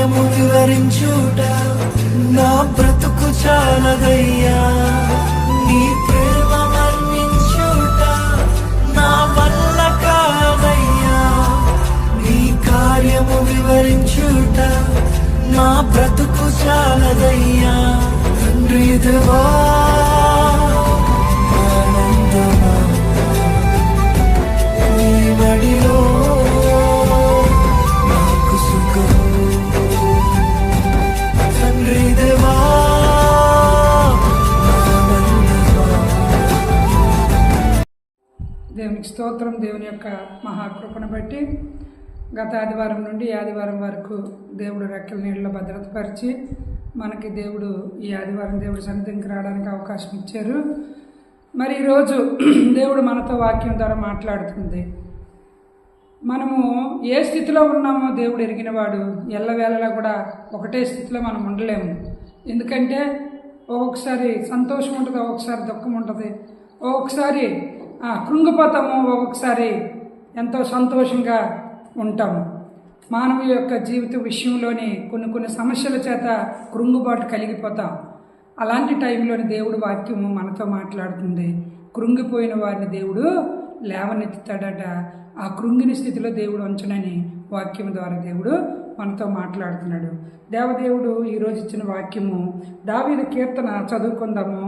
కార్యము వివరించుట నా బ్రతుకు చాలదయ్యా. నీ ప్రేమ వర్ణించుట నా వల్ల కాదయ్యా. నీ కార్యము వివరించుట నా బ్రతుకు చాలదయ్యా. తండ్రి దేవా ఆనందమా నీ వడిలో నాకు సుఖము. తండ్రి దేవా ఆనందమా. దేవునికి స్తోత్రం. దేవుని యొక్క మహాకృపను బట్టి గత ఆదివారం నుండి ఆదివారం వరకు దేవుడు రెక్కల నీళ్ళలో భద్రతపరిచి మనకి దేవుడు ఈ ఆదివారం దేవుడు సన్నిధికి రావడానికి అవకాశం ఇచ్చారు. మరి ఈరోజు దేవుడు మనతో వాక్యం ద్వారా మాట్లాడుతుంది. మనము ఏ స్థితిలో ఉన్నామో దేవుడు ఎరిగినవాడు. ఎల్లవేళలా కూడా ఒకటే స్థితిలో మనం ఉండలేము. ఎందుకంటే ఒక్కొక్కసారి సంతోషం ఉంటుంది, ఒక్కొక్కసారి దుఃఖం ఉంటుంది, ఒక్కొక్కసారి కృంగిపోతాము, ఒక్కొక్కసారి ఎంతో సంతోషంగా ఉంటాము. మానవుల యొక్క జీవిత విషయంలోని కొన్ని సమస్యల చేత కృంగుబాటు కలిగిపోతాం. అలాంటి టైంలోని దేవుడు వాక్యము మనతో మాట్లాడుతుంది. కృంగిపోయిన వారిని దేవుడు లేవనెత్తుతాడట. ఆ కృంగిని స్థితిలో దేవుడు ఉంచనని వాక్యం ద్వారా దేవుడు మనతో మాట్లాడుతున్నాడు. దేవదేవుడు ఈరోజు ఇచ్చిన వాక్యము దావీదు కీర్తన చదువుకుందాము.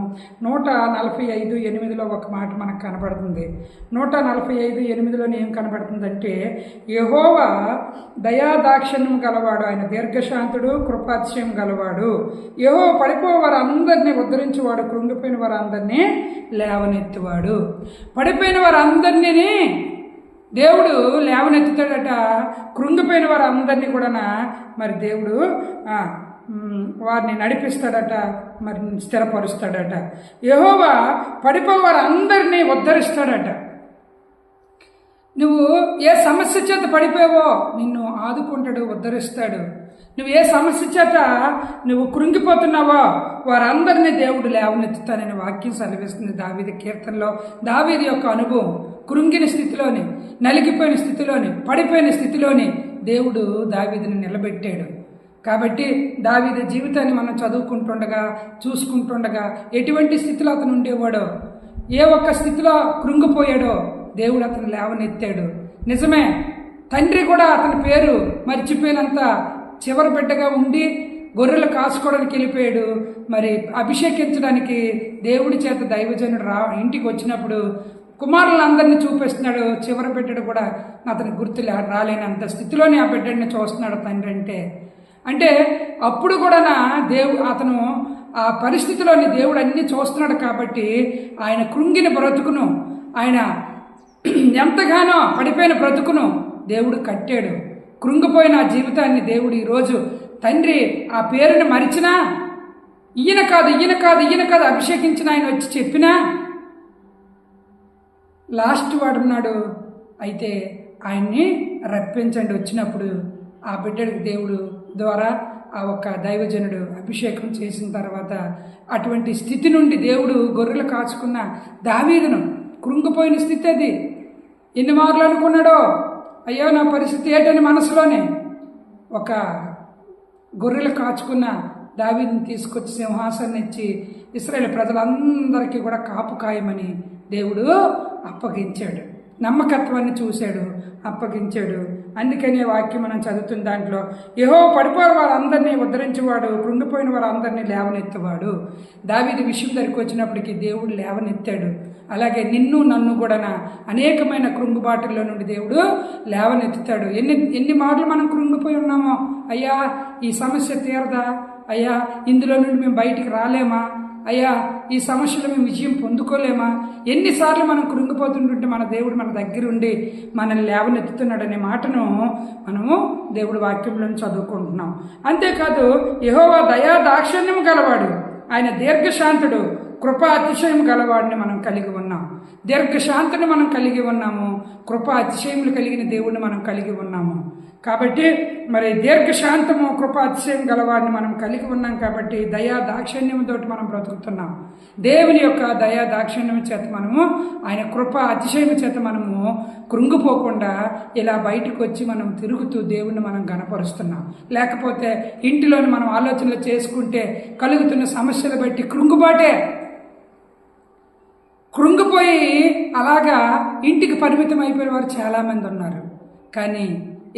145:8 ఒక మాట మనకు కనబడుతుంది. 145:8 ఏం కనబడుతుందంటే, యెహోవా దయాదాక్షిణ్యం గలవాడు, ఆయన దీర్ఘశాంతుడు, కృపాతిశయం గలవాడు. యెహోవా పడిపోయే వారు అందరినీ ఉద్ధరించేవాడు, కృంగిపోయిన వారు అందరినీ లేవనెత్తువాడు. పడిపోయిన వారు అందరినీ దేవుడు లేవనెత్తుతాడట. కృంగిపోయిన వారు అందరినీ కూడా మరి దేవుడు వారిని నడిపిస్తాడట, మరి స్థిరపరుస్తాడట. యెహోవా పడిపోవారు అందరినీ ఉద్ధరిస్తాడట. నువ్వు ఏ సమస్య చేత పడిపోయావో నిన్ను ఆదుకుంటాడు, ఉద్ధరిస్తాడు. నువ్వు ఏ సమస్య చేత నువ్వు కృంగిపోతున్నావో వారందరినీ దేవుడు లేవనెత్తుతానని వాక్యం సెలవిస్తుంది. దావీదు కీర్తనలో దావీదు యొక్క అనుభవం కృంగిన స్థితిలోని, నలిగిపోయిన స్థితిలోని, పడిపోయిన స్థితిలోని దేవుడు దావీదుని నిలబెట్టాడు. కాబట్టి దావీదు జీవితాన్ని మనం చదువుకుంటుండగా, చూసుకుంటుండగా ఎటువంటి స్థితిలో అతను ఉండేవాడో, ఏ ఒక్క స్థితిలో కృంగిపోయాడో దేవుడు అతను లేవనెత్తాడు. నిజమే, తండ్రి కూడా అతని పేరు మర్చిపోయినంత చివరి బిడ్డగా ఉండి గొర్రెలు కాసుకోవడానికి వెళ్ళిపోయాడు. మరి అభిషేకించడానికి దేవుడి చేత దైవజనుడు ఇంటికి వచ్చినప్పుడు కుమారులందరినీ చూపిస్తున్నాడు. చివరి బిడ్డడు కూడా అతని గుర్తు రాలేనంత స్థితిలోనే ఆ బిడ్డడిని చూస్తున్నాడు తండ్రి. అంటే అప్పుడు కూడా అతను ఆ పరిస్థితిలోని దేవుడు అన్నీ చూస్తున్నాడు. కాబట్టి ఆయన కృంగిన బ్రతుకును, ఆయన ఎంతగానో పడిపోయిన బ్రతుకును దేవుడు కట్టాడు. కృంగిపోయిన ఆ జీవితాన్ని దేవుడు ఈరోజు తండ్రి ఆ పేరుని మరిచినా, ఈయన కాదు అభిషేకించిన ఆయన వచ్చి చెప్పినా, లాస్ట్ వాడున్నాడు. అయితే ఆయన్ని రప్పించండి. వచ్చినప్పుడు ఆ బిడ్డడికి దేవుడు ద్వారా ఆ ఒక్క దైవజనుడు అభిషేకం చేసిన తర్వాత అటువంటి స్థితి నుండి దేవుడు గొర్రెలు కాచుకున్న దావీదును, కృంగిపోయిన స్థితి అది. ఎన్ని మార్లు అనుకున్నాడో, అయ్యో నా పరిస్థితి ఏంటని మనసులోనే ఒక గొర్రెలు కాచుకున్న దావీదుని తీసుకొచ్చి సింహాసనం ఇచ్చి ఇశ్రాయేలు ప్రజలందరికీ కూడా కాపు కాయమని దేవుడు అప్పగించాడు. నమ్మకత్వాన్ని చూశాడు, అప్పగించాడు. అందుకనే వాక్యం మనం చదువుతున్న దాంట్లో, యెహోవా పడిపోయిన వారందరినీ ఉద్ధరించేవాడు, కృంగిపోయిన వారందరినీ లేవనెత్తేవాడు. దావీదు విషయం దగ్గరికి వచ్చినప్పటికీ దేవుడు లేవనెత్తాడు. అలాగే నిన్ను నన్ను కూడా అనేకమైన కృంగుబాటుల్లో నుండి దేవుడు లేవనెత్తుతాడు. ఎన్ని మార్లు మనం కృంగిపోయి ఉన్నామో, అయ్యా ఈ సమస్య తీరదా, అయ్యా ఇందులో నుండి మేము బయటికి రాలేమా, అయ్యా ఈ సమస్యలో మేము విజయం పొందుకోలేమా, ఎన్నిసార్లు మనం కృంగిపోతుంటుంటే మన దేవుడు మన దగ్గర ఉండి మనల్ని లేవనెత్తుతున్నాడనే మాటను మనము దేవుడు వాక్యంలో చదువుకుంటున్నాం. అంతేకాదు యెహోవా దయా దాక్షిణ్యం గలవాడు, ఆయన దీర్ఘశాంతుడు, కృపా అతిశయం గలవాడిని మనం కలిగి ఉన్నాం. దీర్ఘశాంతిని మనం కలిగి ఉన్నాము, కృపా అతిశయములు కలిగిన దేవుడిని మనం కలిగి ఉన్నాము. కాబట్టి మరి దీర్ఘశాంతము కృప అతిశయం గలవాడిని మనం కలిగి ఉన్నాం కాబట్టి దయా దాక్షిణ్యంతో మనం బ్రతుకుతున్నాం. దేవుని యొక్క దయా దాక్షిణ్యం చేత మనము, ఆయన కృప అతిశయం చేత మనము కృంగిపోకుండా ఇలా బయటకు వచ్చి మనం తిరుగుతూ దేవుణ్ణి మనం గణపరుస్తున్నాం. లేకపోతే ఇంటిలోని మనం ఆలోచనలు చేసుకుంటే కలుగుతున్న సమస్యలు బట్టి కృంగిపోయి అలాగా ఇంటికి పరిమితం అయిపోయిన వారు చాలామంది ఉన్నారు. కానీ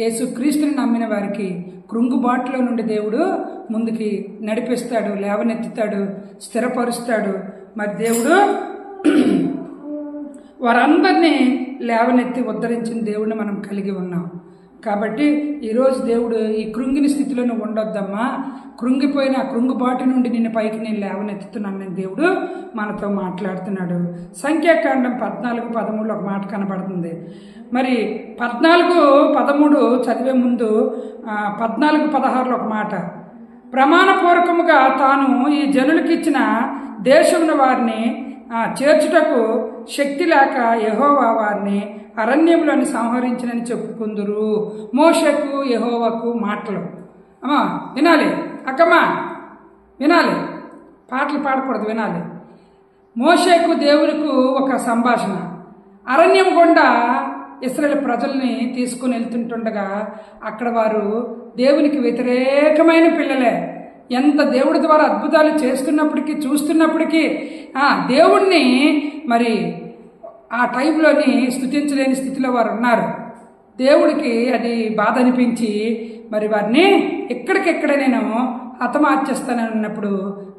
యేసుక్రీస్తుని నమ్మిన వారికి కృంగుబాటులో నుండి దేవుడు ముందుకి నడిపిస్తాడు, లేవనెత్తుతాడు, స్థిరపరుస్తాడు. మరి దేవుడు వారందరినీ లేవనెత్తి ఉద్ధరించిన దేవుడిని మనం కలిగి ఉన్నాం. కాబట్టి ఈరోజు దేవుడు ఈ కృంగిని స్థితిలో నువ్వు ఉండొద్దమ్మా, కృంగిపోయిన కృంగుబాటు నుండి నిన్ను పైకి నేను లేవనెత్తుతున్నాను నేను దేవుడు మనతో మాట్లాడుతున్నాడు. సంఖ్యాకాండం 14:13 ఒక మాట కనబడుతుంది. మరి 14:13 చదివే ముందు 14:16 ఒక మాట, ప్రమాణపూర్వకముగా తాను ఈ జనులకి ఇచ్చిన దేశమున వారిని చేర్చుటకు శక్తి లేక యెహోవా వారిని అరణ్యంలోని సంహరించినని చెప్పుకుందురు. మోషేకు యెహోవాకు మాటలు. అమ్మా వినాలి, అక్కమ్మా వినాలి, పాటలు పాడకూడదు, వినాలి. మోషేకు దేవునికి ఒక సంభాషణ. అరణ్యం గుండా ఇశ్రాయేలు ప్రజల్ని తీసుకుని వెళ్తుంటుండగా అక్కడ వారు దేవునికి వ్యతిరేకమైన పిల్లలే. ఎంత దేవుడి ద్వారా అద్భుతాలు చూస్తున్నప్పటికీ దేవుణ్ణి మరి ఆ టైంలోని స్తుతించలేని స్థితిలో వారు ఉన్నారు. దేవుడికి అది బాధ అనిపించి మరి వారిని ఎక్కడికెక్కడ నేను హతమార్చేస్తానని అన్నప్పుడు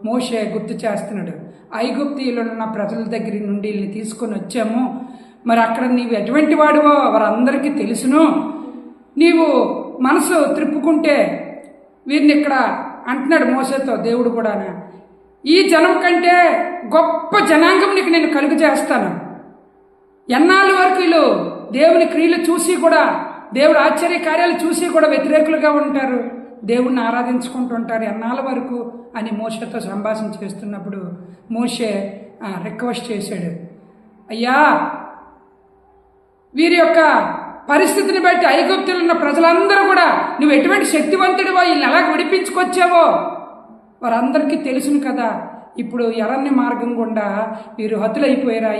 మోషే గుర్తు చేస్తున్నాడు. ఐగుప్తీయులో ఉన్న ప్రజల దగ్గర నుండి వీళ్ళని తీసుకొని వచ్చాము, మరి అక్కడ నీవు ఎటువంటి వాడివో వారందరికీ తెలుసును, నీవు మనసు త్రిప్పుకుంటే వీరిని ఇక్కడ అంటున్నాడు మోసేతో దేవుడు కూడా, ఈ జనం కంటే గొప్ప జనాంగం నీకు నేను కలుగు చేస్తాను. ఎన్నాళ్ళ వరకు వీళ్ళు దేవుని క్రియలు చూసి కూడా, దేవుడు ఆశ్చర్య కార్యాలు చూసి కూడా వ్యతిరేకులుగా ఉంటారు, దేవుణ్ణి ఆరాధించుకుంటుంటారు ఎన్నాళ్ళ వరకు అని మోషేతో సంభాషణ చేస్తున్నప్పుడు మోషే రిక్వెస్ట్ చేశాడు, అయ్యా వీరి యొక్క పరిస్థితిని బట్టి ఐగుప్తులు ఉన్న ప్రజలందరూ కూడా నువ్వు ఎటువంటి శక్తివంతుడివో వీళ్ళని ఎలా విడిపించుకొచ్చావో వారందరికీ తెలుసును కదా. ఇప్పుడు ఎరణ్య మార్గం గుండా వీరు హతులైపోయారా,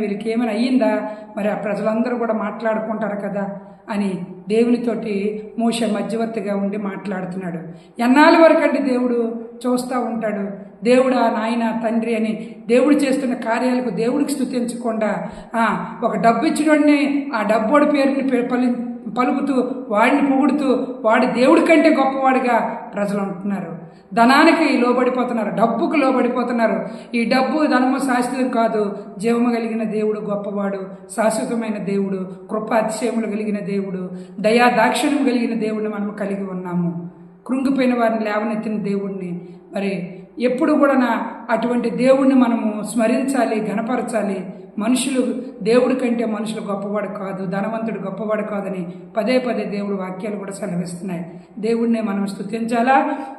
వీరికి ఏమైనా అయ్యిందా, మరి ఆ ప్రజలందరూ కూడా మాట్లాడుకుంటారు కదా అని దేవునితోటి మోషే మధ్యవర్తిగా ఉండి మాట్లాడుతున్నాడు. ఎన్నాళ్ళ వరకు అంటే దేవుడు చూస్తూ ఉంటాడు. దేవుడా నాయన తండ్రి అని దేవుడు చేస్తున్న కార్యాలకు దేవుడికి స్తుతించకుండా ఒక డబ్బు ఇచ్చినోడిని ఆ డబ్బోడి పేరుని పలుకుతూ వాడిని పొగుడుతూ వాడి దేవుడి కంటే గొప్పవాడిగా ప్రజలు ఉంటున్నారు. ధనానికి లోబడిపోతున్నారు, డబ్బుకు లోబడిపోతున్నారు. ఈ డబ్బు ధనము శాశ్వతం కాదు, జీవము కలిగిన దేవుడు గొప్పవాడు, శాశ్వతమైన దేవుడు, కృప అతిశయములు కలిగిన దేవుడు, దయా దాక్షిణ్యం కలిగిన దేవుడిని మనం కలిగి ఉన్నాము. కృంగిపోయిన వారిని లేవనెత్తిన దేవుణ్ణి మరి ఎప్పుడు కూడా అటువంటి దేవుణ్ణి మనము స్మరించాలి, ఘనపరచాలి. మనుషులు దేవుడి కంటే మనుషులు గొప్పవాడు కాదు, ధనవంతుడు గొప్పవాడు కాదని పదే దేవుడు వాక్యాలు కూడా సెలవిస్తున్నాయి. దేవుడినే మనం స్తుతించాలా,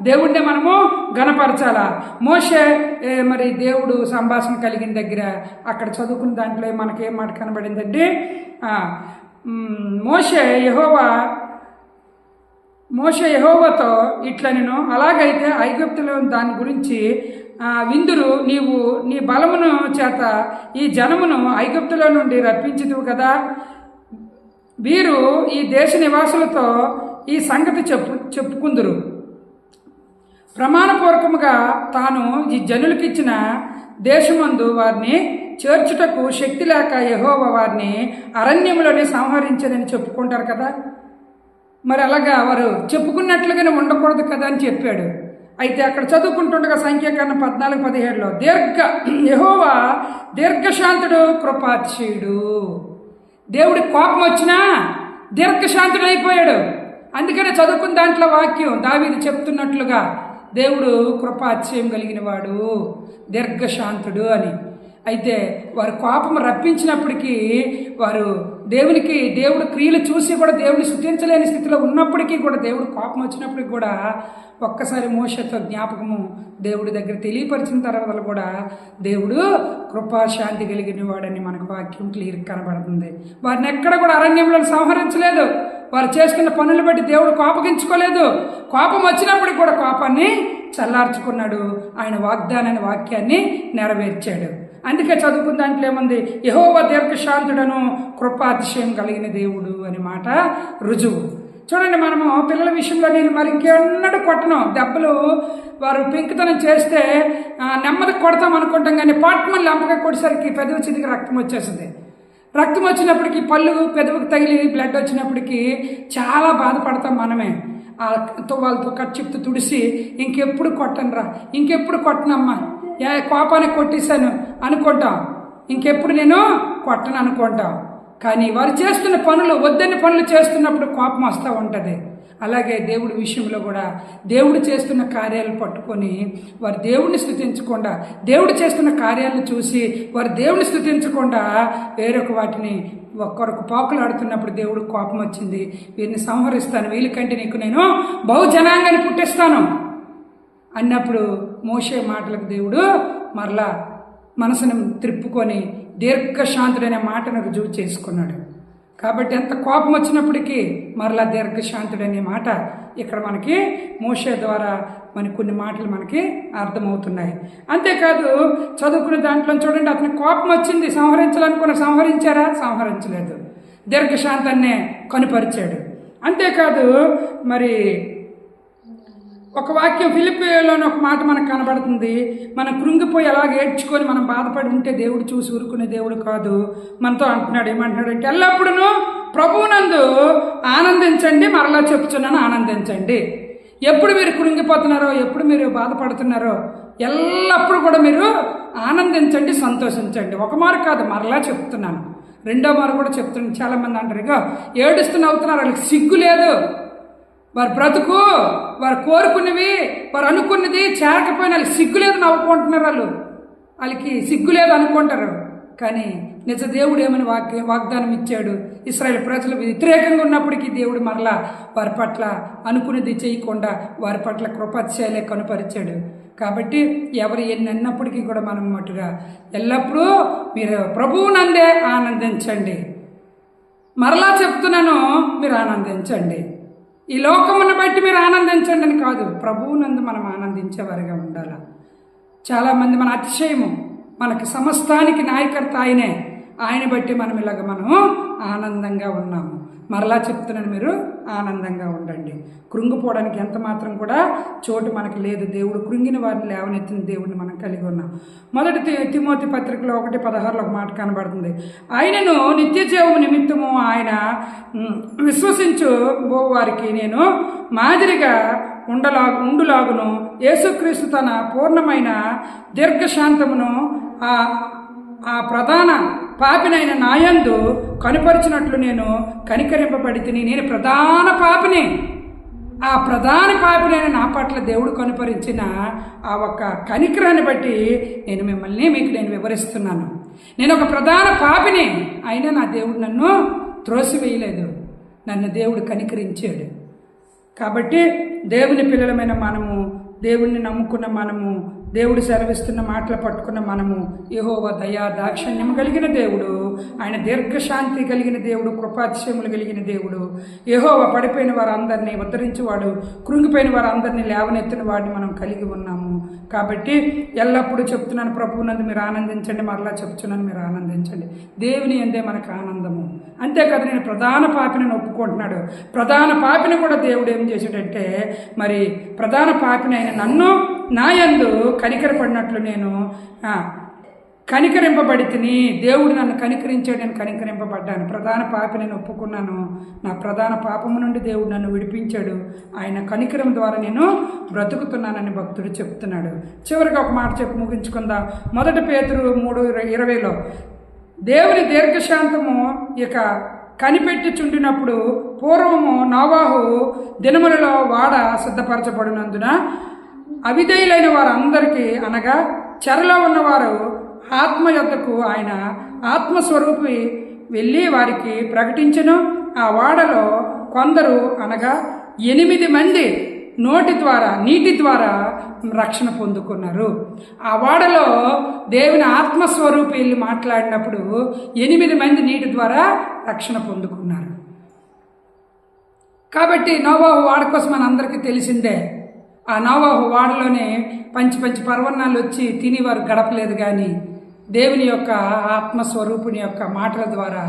దేవుడినే మనము ఘనపరచాలా. మోషే మరి దేవుడు సంభాషణ కలిగిన దగ్గర అక్కడ చదువుకున్న దాంట్లో మనకేం మాట కనబడిందంటే మోషే యెహోవాతో ఇట్లా నేను అలాగైతే ఐగుప్తులో దాని గురించి విందులు నీవు నీ బలమును చేత ఈ జనమును ఐగుప్తులో నుండి రప్పించితివి కదా, వీరు ఈ దేశ నివాసులతో ఈ సంగతి చెప్పుకుందురు. ప్రమాణపూర్వకముగా తాను ఈ జనులకిచ్చిన దేశమందు వారిని చేర్చుటకు శక్తి లేక యెహోవా వారిని అరణ్యంలోనే సంహరించదని చెప్పుకుంటారు కదా. మరి అలాగా వారు చెప్పుకున్నట్లుగానే ఉండకూడదు కదా అని చెప్పాడు. అయితే అక్కడ చదువుకుంటుండగా సంఖ్యాకాండం 14:17 యెహోవా దీర్ఘశాంతుడు కృపాతిశయుడు. దేవుడి కోపం వచ్చినా దీర్ఘశాంతుడు అయిపోయాడు. అందుకనే చదువుకున్న దాంట్లో వాక్యం దావీదు చెప్తున్నట్లుగా దేవుడు కృపాతిశయం కలిగిన వాడు, దీర్ఘశాంతుడు అని. అయితే వారు కోపం రప్పించినప్పటికీ వారు దేవుడు క్రియలు చూసి కూడా దేవుడిని స్తుతించలేని స్థితిలో ఉన్నప్పటికీ కూడా దేవుడు కోపం వచ్చినప్పటికి కూడా ఒక్కసారి మోషతో జ్ఞాపకము దేవుడి దగ్గర తెలియపరిచిన తర్వాత కూడా దేవుడు కృపాశాంతి కలిగిన వాడని మనకు వాక్యం క్లియర్ కనబడుతుంది. వారిని ఎక్కడ కూడా అరణ్యంలో సంహరించలేదు. వారు చేసుకున్న పనులు బట్టి దేవుడు కోపగించుకోలేదు. కోపం వచ్చినప్పటికి కూడా కోపాన్ని చల్లార్చుకున్నాడు. ఆయన వాక్యాన్ని నెరవేర్చాడు. అందుకే చదువుకున్న దాంట్లో ఏముంది? యెహోవా దీర్ఘశాంతుడను కృపాతిశయం కలిగిన దేవుడు అని మాట రుజువు. చూడండి, మనము పిల్లల విషయంలో నేను మరి ఇంకెన్నడూ కొట్టను. దెబ్బలు వారు పెంకుతనం చేస్తే నెమ్మది కొడతాం అనుకుంటాం, కానీ పాట్మని లంపగా కొట్టేసరికి పెదవి చిదికి రక్తం వచ్చేస్తుంది. రక్తం వచ్చినప్పటికీ పళ్ళు పెదవికి తగిలి బ్లడ్ వచ్చినప్పటికీ చాలా బాధపడతాం మనమే. వాళ్ళతో కచ్చిప్తు తుడిసి ఇంకెప్పుడు కొట్టనురా, ఇంకెప్పుడు కొట్టనమ్మా, కోపానికి కొట్టేశాను అనుకుంటాం, ఇంకెప్పుడు నేను కొట్టను అనుకుంటాం. కానీ వారు చేస్తున్న పనులు వద్దని పనులు చేస్తున్నప్పుడు కోపం వస్తూ ఉంటుంది. అలాగే దేవుడి విషయంలో కూడా దేవుడు చేస్తున్న కార్యాలు పట్టుకొని వారు దేవుడిని స్తుతించకుండా, దేవుడు చేస్తున్న కార్యాలను చూసి వారు దేవుడిని స్తుతించకుండా వేరొక వాటిని ఒక్కరికి పాకులాడుతున్నప్పుడు దేవుడు కోపం వచ్చింది, వీరిని సంహరిస్తాను, వీళ్ళకంటే నీకు నేను బహుజనాంగాన్ని పుట్టిస్తాను అన్నప్పుడు మోషే మాటలకు దేవుడు మరలా మనసును త్రిప్పుకొని దీర్ఘశాంతుడనే మాటను రుజువు చేసుకున్నాడు. కాబట్టి ఎంత కోపం వచ్చినప్పటికీ మరలా దీర్ఘశాంతుడనే మాట ఇక్కడ మనకి మోషే ద్వారా కొన్ని మాటలు మనకి అర్థమవుతున్నాయి. అంతేకాదు చదువుకునే దాంట్లో చూడండి, అతని కోపం వచ్చింది, సంహరించారా? సంహరించలేదు. దీర్ఘశాంతాన్నే కనుపరిచాడు. అంతేకాదు మరి ఒక వాక్యం ఫిలిప్పీలోని ఒక మాట మనకు కనబడుతుంది. మనం కృంగిపోయి అలాగే ఏడ్చుకొని మనం బాధపడి ఉంటే దేవుడు చూసి ఊరుకునే దేవుడు కాదు. మనతో అంటున్నాడు, ఏమంటున్నాడంటే ఎల్లప్పుడూ ప్రభువునందు ఆనందించండి, మరలా చెప్పుచున్నాను ఆనందించండి. ఎప్పుడు మీరు కృంగిపోతున్నారో, ఎప్పుడు మీరు బాధపడుతున్నారో ఎల్లప్పుడూ కూడా మీరు ఆనందించండి, సంతోషించండి. ఒక మారు కాదు, మరలా చెప్తున్నాను, రెండో మారు కూడా చెప్తున్నాను. చాలామంది అంటారు ఇక ఏడుస్తూ నవ్వుతున్నారు, వాళ్ళకి సిగ్గు లేదు. వారి బ్రతుకు, వారు కోరుకున్నవి, వారు అనుకున్నది చేరకపోయినా వాళ్ళకి సిగ్గు లేదు, నవ్వుకుంటున్నారు. వాళ్ళకి సిగ్గు లేదు అనుకుంటారు. కానీ నిజ దేవుడు ఏమని వాగ్దానం ఇచ్చాడు? ఇశ్రాయేలు ప్రజలు వ్యతిరేకంగా ఉన్నప్పటికీ దేవుడు మరలా వారి పట్ల అనుకున్నది చేయకుండా వారి పట్ల కృపాతిశయాలే కనుపరిచాడు. కాబట్టి ఎవరు ఎన్ని అన్నప్పటికీ కూడా మనం మట్టుగా ఎల్లప్పుడూ మీరు ప్రభువునందే ఆనందించండి. మరలా చెప్తున్నాను, మీరు ఆనందించండి. ఈ లోకమును బట్టి మీరు ఆనందించండి అని కాదు, ప్రభువునందు మనం ఆనందించేవారిగా ఉండాలి. చాలామంది మన అతిశయము, మనకి సమస్తానికి నాయకర్త ఆయనే, ఆయన బట్టి మనం ఆనందంగా ఉన్నాము. మరలా చెప్తున్నాను, మీరు ఆనందంగా ఉండండి. కృంగిపోవడానికి ఎంత మాత్రం కూడా చోటు మనకు లేదు. దేవుడు కృంగిన వారిని లేవనెత్తిన దేవుడిని మనం కలిగి ఉన్నాం. మొదటి తిమోతి పత్రికలో 1:16 ఒక మాట కనబడుతుంది. ఆయనను నిత్య జీవము నిమిత్తము ఆయన విశ్వసించు వారికి నేను మాదిరిగా ఉండులాగును, యేసుక్రీస్తు తన పూర్ణమైన దీర్ఘశాంతమును ఆ ప్రధాన పాపినైన నాయందు కనుపరిచినట్లు నేను కనికరింపబడి తిని. నేను ప్రధాన పాపిని. ఆ ప్రధాన పాపినైన నా పట్ల దేవుడు కనుపరించిన ఆ ఒక్క కనికరాన్ని బట్టి మీకు నేను వివరిస్తున్నాను. నేను ఒక ప్రధాన పాపిని, అయినా నా దేవుడు నన్ను త్రోసివేయలేదు, నన్ను దేవుడు కనికరించాడు. కాబట్టి దేవుని పిల్లలమైన మనము, దేవుణ్ణి నమ్ముకున్న మనము, దేవుడు సెలవిస్తున్న మాటలు పట్టుకున్న మనము, యెహోవా దయా దాక్షిణ్యం కలిగిన దేవుడు, ఆయన దీర్ఘశాంతి కలిగిన దేవుడు, కృపాతిశయములు కలిగిన దేవుడు. యెహోవా పడిపోయిన వారందరినీ ఉద్ధరించేవాడు, కృంగిపోయిన వారందరినీ లేవనెత్తిన వాడిని మనం కలిగి ఉన్నాము. కాబట్టి ఎల్లప్పుడూ చెప్తున్నాను, ప్రభువునందు మీరు ఆనందించండి, మరలా చెప్తున్నాను, మీరు ఆనందించండి. దేవుని అందే మనకు ఆనందము. అంతేకాదు, నేను ప్రధాన పాపిని ఒప్పుకుంటున్నాడు. ప్రధాన పాపిని కూడా దేవుడు ఏం చేశాడంటే, మరి ప్రధాన పాపిని అయిన నన్ను నాయందు కనికరపడినట్లు నేను కనికరింపబడి తిని. దేవుడు నన్ను కనికరించాడు, నేను కనికరింపబడ్డాను. ప్రధాన పాపి నేను ఒప్పుకున్నాను, నా ప్రధాన పాపము నుండి దేవుడు నన్ను విడిపించాడు, ఆయన కనికరం ద్వారా నేను బ్రతుకుతున్నానని భక్తుడు చెప్తున్నాడు. చివరిగా ఒక మాట చెప్పి ముగించుకుందాం. 1 పేతురు 3:20 దేవుని దీర్ఘశాంతము ఇక కనిపెట్టి చుండినప్పుడు పూర్వము నోవాహు దినములలో వాడ సిద్ధపరచబడినందున అవిధేయులైన వారందరికీ, అనగా చెరలో ఉన్నవారు ఆత్మ యొద్దకు ఆయన ఆత్మస్వరూపి వెళ్ళి వారికి ప్రకటించెను. ఆ వాడలో కొందరు అనగా 8 మంది నీటి ద్వారా రక్షణ పొందుకున్నారు. ఆ వాడలో దేవుని ఆత్మస్వరూపి వెళ్ళి మాట్లాడినప్పుడు 8 మంది నీటి ద్వారా రక్షణ పొందుకున్నారు. కాబట్టి నోవాహు వాడ కోసం మన అందరికీ తెలిసిందే. ఆ నోవాహు వాడలోనే పంచి పర్వణాలు వచ్చి తిని వారు గడపలేదు, కానీ దేవుని యొక్క ఆత్మస్వరూపుని యొక్క మాటల ద్వారా,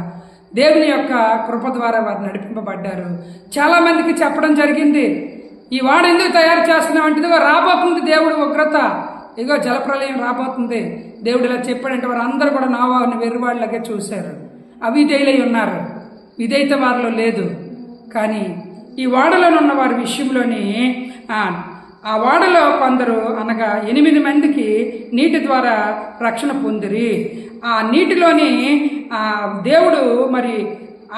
దేవుని యొక్క కృప ద్వారా వారు నడిపింపబడ్డారు. చాలామందికి చెప్పడం జరిగింది, ఈ వాడు ఎందుకు తయారు చేస్తున్నాం అంటే, ఇదిగో రాబోతుంది దేవుడు ఉగ్రత, ఇదిగో జలప్రలయం రాబోతుంది దేవుడు ఇలా చెప్పాడంటే వారు అందరూ కూడా నోవాహుని వెర్రివాళ్ళగా చూశారు. అవిధేయులై ఉన్నారు, విధేయత వారిలో లేదు. కానీ ఈ వాడలోనున్న వారి విషయంలోని ఆ వాడలో కొందరు అనగా 8 మందికి నీటి ద్వారా రక్షణ పొందిరి. ఆ నీటిలోని దేవుడు మరి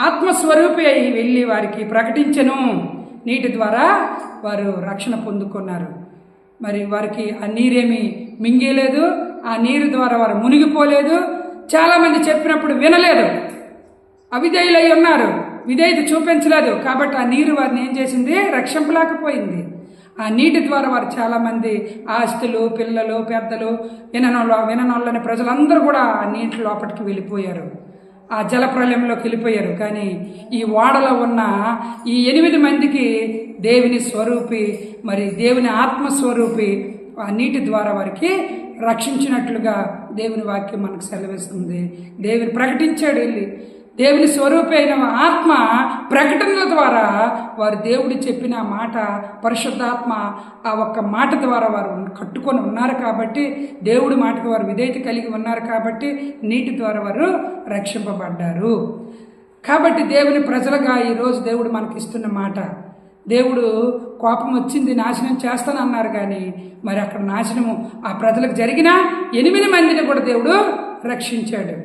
ఆత్మస్వరూపి అయి వెళ్ళి వారికి ప్రకటించెను. నీటి ద్వారా వారు రక్షణ పొందుకున్నారు. మరి వారికి ఆ నీరేమి మింగేలేదు, ఆ నీరు ద్వారా వారు మునిగిపోలేదు. చాలామంది చెప్పినప్పుడు వినలేదు, అవిధేయులై ఉన్నారు, విధేయత చూపించలేదు. కాబట్టి ఆ నీరు వారిని ఏం చేసింది, రక్షింపలేకపోయింది. ఆ నీటి ద్వారా వారు చాలామంది ఆస్తులు, పిల్లలు, పెద్దలు, విననోళ్ళని ప్రజలందరూ కూడా ఆ నీటి లోపలికి వెళ్ళిపోయారు, ఆ జలప్రలయంలోకి వెళ్ళిపోయారు. కానీ ఈ వాడలో ఉన్న ఈ 8 మందికి దేవుని స్వరూపి, మరి దేవుని ఆత్మస్వరూపి ఆ నీటి ద్వారా వారికి రక్షించినట్లుగా దేవుని వాక్యం మనకు సెలవిస్తుంది. దేవుని ప్రకటించాడు వెళ్ళి. దేవుని స్వరూపి అయిన ఆత్మ ప్రకటనల ద్వారా వారు దేవుడు చెప్పిన మాట, పరిశుద్ధాత్మ ఆ ఒక్క మాట ద్వారా వారు కట్టుకొని ఉన్నారు. కాబట్టి దేవుడి మాటకు వారు విధేయత కలిగి ఉన్నారు. కాబట్టి నీటి ద్వారా వారు రక్షింపబడ్డారు. కాబట్టి దేవుని ప్రజలుగా ఈరోజు దేవుడు మనకి ఇస్తున్న మాట, దేవుడు కోపం వచ్చింది నాశనం చేస్తానన్నారు, కానీ మరి అక్కడ నాశనము ఆ ప్రజలకు జరిగిన 8 మందిని కూడా దేవుడు రక్షించాడు.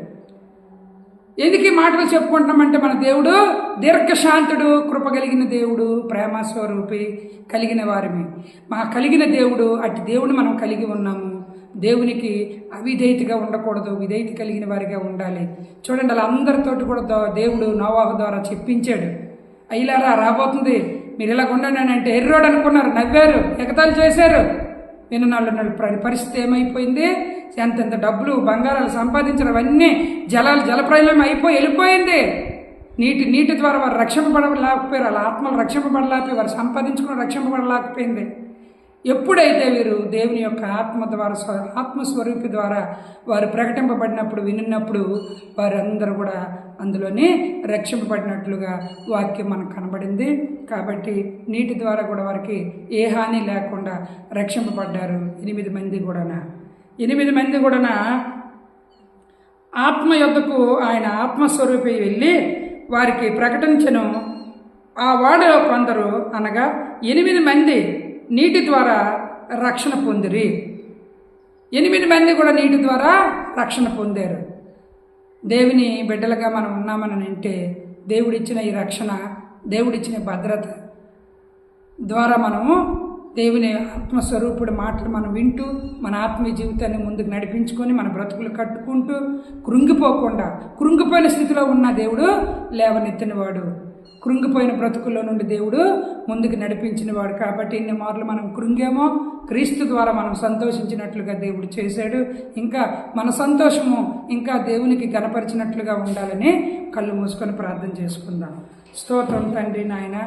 ఎందుకు ఈ మాటలు చెప్పుకుంటున్నామంటే, మన దేవుడు దీర్ఘశాంతుడు, కృప కలిగిన దేవుడు, ప్రేమ స్వరూపి కలిగిన వారిని కలిగిన దేవుడు. అటు దేవుని మనం కలిగి ఉన్నాము. దేవునికి అవిధేయతగా ఉండకూడదు, విధేయత కలిగిన వారిగా ఉండాలి. చూడండి, అలా అందరితోటి కూడా దేవుడు నోవాహు ద్వారా చెప్పించాడు. అయ్యిలారా రాబోతుంది, మీరు ఇలా ఉండండి అంటే ఎర్రోడు అనుకున్నారు, నవ్వారు, ఎగతాళి చేశారు. విననాళ్ళు పరిస్థితి ఏమైపోయింది, ఎంతెంత డబ్బులు బంగారాలు సంపాదించిన అవన్నీ జలప్రలయం అయిపోయి వెళ్ళిపోయింది. నీటి ద్వారా వారు రక్షింపబడలేకపోయారు, వాళ్ళ ఆత్మలు రక్షింపబడలేకపోయి, వారు సంపాదించుకుని రక్షింపబడలేకపోయింది. ఎప్పుడైతే వీరు దేవుని యొక్క ఆత్మస్వరూపి ద్వారా వారు ప్రకటింపబడినప్పుడు, వినినప్పుడు వారందరూ కూడా అందులోనే రక్షింపబడినట్లుగా వాక్యం మనకు కనబడింది. కాబట్టి నీటి ద్వారా కూడా వారికి ఏ హాని లేకుండా రక్షింపబడ్డారు 8 మంది కూడా. 8 మంది కూడా ఆత్మ యొద్దకు ఆయన ఆత్మస్వరూపి వెళ్ళి వారికి ప్రకటించెను. ఆ వాడలో కొందరు అనగా 8 మంది నీటి ద్వారా రక్షణ పొందిరి. 8 మంది కూడా నీటి ద్వారా రక్షణ పొందారు. దేవుని బిడ్డలుగా మనం ఉన్నామని అంటే, దేవుడిచ్చిన ఈ రక్షణ, దేవుడిచ్చిన భద్రత ద్వారా మనము దేవుని ఆత్మస్వరూపుడి మాటలు మనం వింటూ మన ఆత్మీయ జీవితాన్ని ముందుకు నడిపించుకొని మన బ్రతుకులు కట్టుకుంటూ కృంగిపోయిన స్థితిలో ఉన్న దేవుడు లేవనెత్తినవాడు, కృంగిపోయిన బ్రతుకుల్లో నుండి దేవుడు ముందుకు నడిపించినవాడు. కాబట్టి ఇన్ని మార్లు మనం కృంగేమో, క్రీస్తు ద్వారా మనం సంతోషించినట్లుగా దేవుడు చేశాడు. ఇంకా మన సంతోషము ఇంకా దేవునికి గణపరిచినట్లుగా ఉండాలని కళ్ళు మూసుకొని ప్రార్థన చేసుకుందాం. స్తోత్రం తండ్రి నాయన.